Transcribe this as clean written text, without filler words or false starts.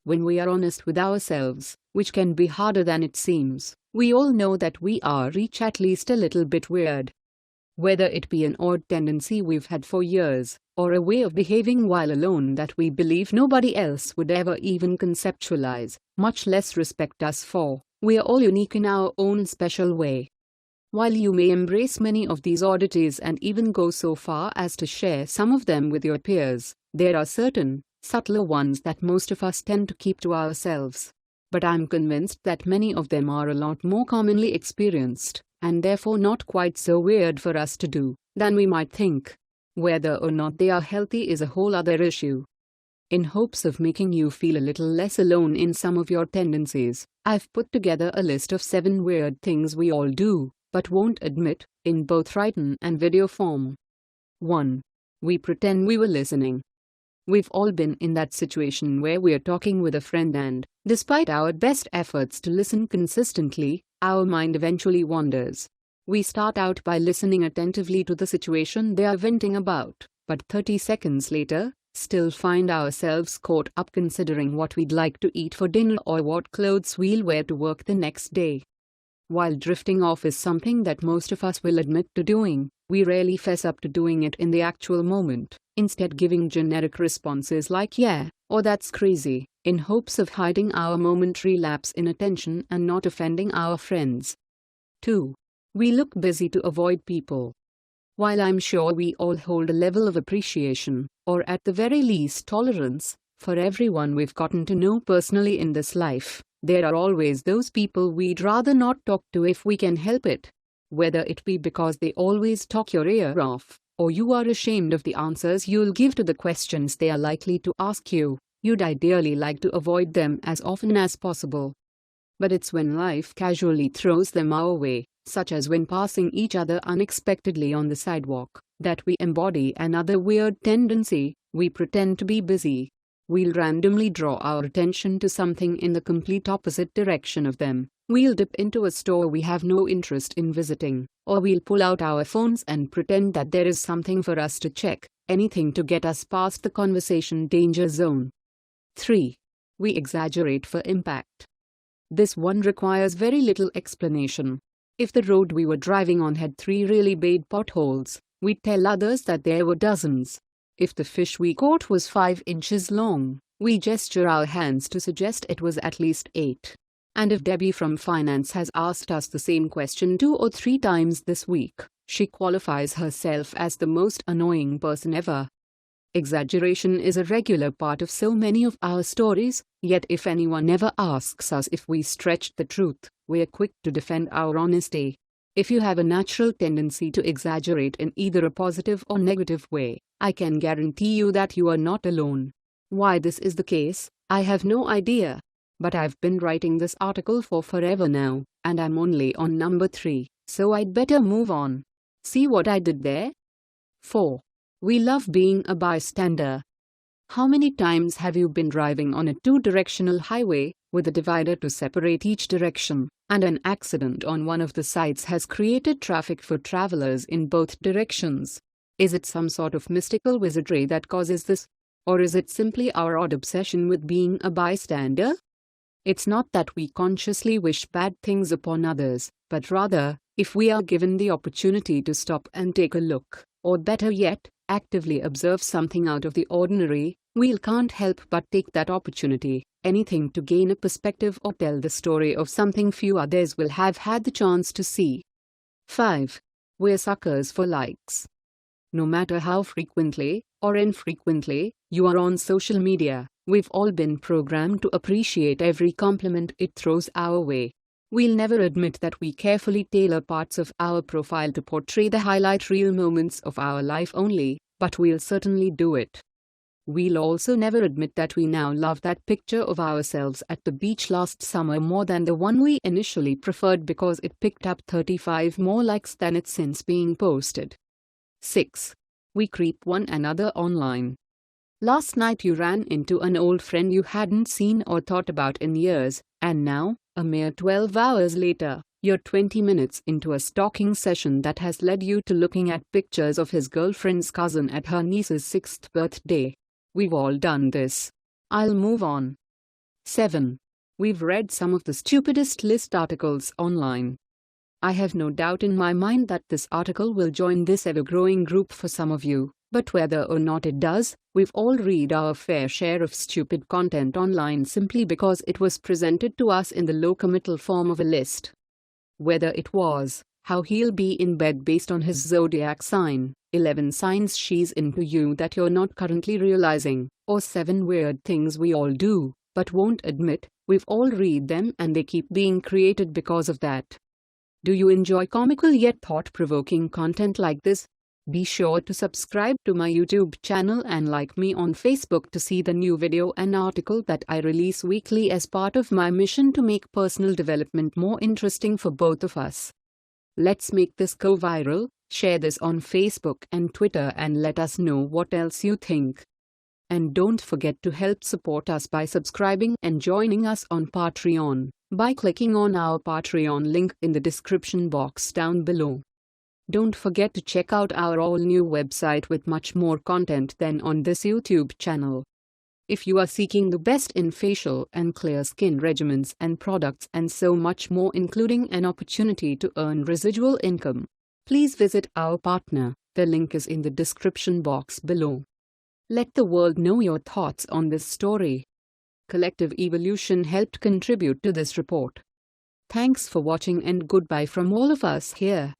when we are honest with ourselves, which can be harder than it seems, we all know that we are each at least a little bit weird. Whether it be an odd tendency we've had for years, or a way of behaving while alone that we believe nobody else would ever even conceptualize, much less respect us for, we are all unique in our own special way. While you may embrace many of these oddities and even go so far as to share some of them with your peers, there are certain, subtler ones that most of us tend to keep to ourselves. But I'm convinced that many of them are a lot more commonly experienced, and therefore not quite so weird for us to do, than we might think. Whether or not they are healthy is a whole other issue. In hopes of making you feel a little less alone in some of your tendencies, I've put together a list of 7 weird things we all do, but won't admit, in both written and video form. 1. We pretend we were listening. We've all been in that situation where we're talking with a friend and, despite our best efforts to listen consistently, our mind eventually wanders. We start out by listening attentively to the situation they are venting about, but 30 seconds later, still find ourselves caught up considering what we'd like to eat for dinner or what clothes we'll wear to work the next day. While drifting off is something that most of us will admit to doing, we rarely fess up to doing it in the actual moment, instead giving generic responses like yeah, or that's crazy, in hopes of hiding our momentary lapse in attention and not offending our friends. 2. We look busy to avoid people. While I'm sure we all hold a level of appreciation, or at the very least tolerance, for everyone we've gotten to know personally in this life, there are always those people we'd rather not talk to if we can help it. Whether it be because they always talk your ear off, or you are ashamed of the answers you'll give to the questions they are likely to ask you, you'd ideally like to avoid them as often as possible. But it's when life casually throws them our way, such as when passing each other unexpectedly on the sidewalk, that we embody another weird tendency. We pretend to be busy. We'll randomly draw our attention to something in the complete opposite direction of them. We'll dip into a store we have no interest in visiting, or we'll pull out our phones and pretend that there is something for us to check, anything to get us past the conversation danger zone. 3. We exaggerate for impact. This one requires very little explanation. If the road we were driving on had 3 really bad potholes, we'd tell others that there were dozens. If the fish we caught was 5 inches long, we gesture our hands to suggest it was at least 8. And if Debbie from finance has asked us the same question 2 or 3 times this week, she qualifies herself as the most annoying person ever. Exaggeration is a regular part of so many of our stories, yet if anyone ever asks us if we stretched the truth, we're quick to defend our honesty. If you have a natural tendency to exaggerate in either a positive or negative way, I can guarantee you that you are not alone. Why this is the case, I have no idea. But I've been writing this article for forever now, and I'm only on number 3, so I'd better move on. See what I did there? 4. We love being a bystander. How many times have you been driving on a 2-directional highway, with a divider to separate each direction, and an accident on one of the sides has created traffic for travelers in both directions? Is it some sort of mystical wizardry that causes this? Or is it simply our odd obsession with being a bystander? It's not that we consciously wish bad things upon others, but rather, if we are given the opportunity to stop and take a look, or better yet, actively observe something out of the ordinary, we can't help but take that opportunity, anything to gain a perspective or tell the story of something few others will have had the chance to see. 5. We're suckers for likes. No matter how frequently, or infrequently, you are on social media, we've all been programmed to appreciate every compliment it throws our way. We'll never admit that we carefully tailor parts of our profile to portray the highlight reel moments of our life only, but we'll certainly do it. We'll also never admit that we now love that picture of ourselves at the beach last summer more than the one we initially preferred because it picked up 35 more likes than it's since being posted. 6. We creep one another online. Last night you ran into an old friend you hadn't seen or thought about in years, and now, a mere 12 hours later, you're 20 minutes into a stalking session that has led you to looking at pictures of his girlfriend's cousin at her niece's 6th birthday. We've all done this. I'll move on. 7. We've read some of the stupidest list articles online. I have no doubt in my mind that this article will join this ever-growing group for some of you, but whether or not it does, we've all read our fair share of stupid content online simply because it was presented to us in the low-committal form of a list. Whether it was how he'll be in bed based on his zodiac sign, 11 signs she's into you that you're not currently realizing, or 7 weird things we all do, but won't admit, we've all read them and they keep being created because of that. Do you enjoy comical yet thought-provoking content like this? Be sure to subscribe to my YouTube channel and like me on Facebook to see the new video and article that I release weekly as part of my mission to make personal development more interesting for both of us. Let's make this go viral. Share this on Facebook and Twitter and let us know what else you think. And don't forget to help support us by subscribing and joining us on Patreon by clicking on our Patreon link in the description box down below. Don't forget to check out our all-new website with much more content than on this YouTube channel. If you are seeking the best in facial and clear skin regimens and products and so much more, including an opportunity to earn residual income, please visit our partner. The link is in the description box below. Let the world know your thoughts on this story. Collective Evolution helped contribute to this report. Thanks for watching and goodbye from all of us here.